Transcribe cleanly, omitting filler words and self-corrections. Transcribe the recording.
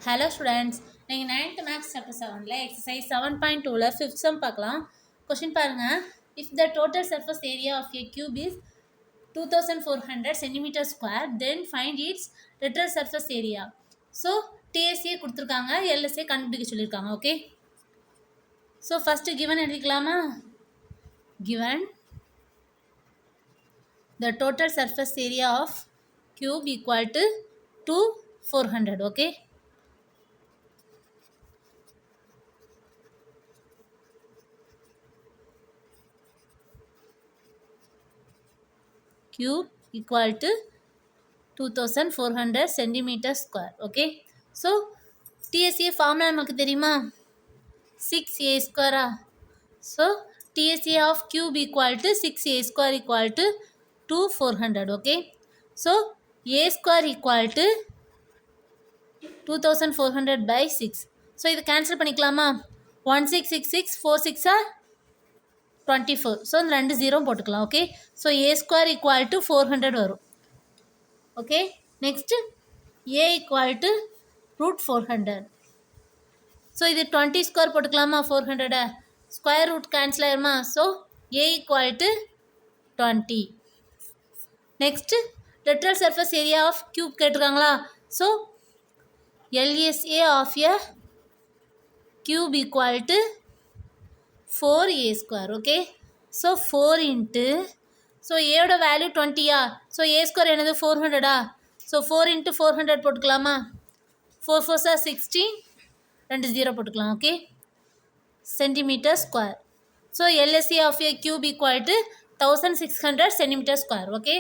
Hello students, நீங்கள் 9th maths chapter 7ல exercise 7.2ல 5th சம் பார்க்கலாம். கொஷின் பாருங்க. If the total surface area of a cube is 2400 centimeter square, then find its total surface area. So TSA கொடுத்துருக்காங்க, LSA கண்டுபிடிக்க சொல்லியிருக்காங்க. Okay, so first given எழுதிக்கலாமா? Given the total surface area of cube equal to 2400. okay, cube equal to 2400 centimeter square. okay, so TSA formula நமக்கு தெரியுமா? 6a square. so TSA of cube equal to 6a square equal to 2400. okay, so a square equal to 2400 by 6. so இது cancel பண்ணிக்கலாமா? 1666 4 6 24. So இந்த 2 0 போட்டுக்கலாம். Okay, so a square equal to 400 வரும். Okay, next a equal to root 400. So இது 20 square போட்டுக்கலாமா? 400 square root cancel ஆயிருமா? So a equal to 20. Next total surface area of cube கேட்டிருக்காங்களா? So LSA of a cube equal to 4a square. okay, so 4 into, so a ஓட value 20யா, so a square என்னது 400ஆ, so 4 into 400 போட்டுக்கலாமா? 4 4s are 16, 2 0 போட்டுக்கலாம். Okay, centimetre square. So LSA of a cube equal to 1600 centimeter square. Okay,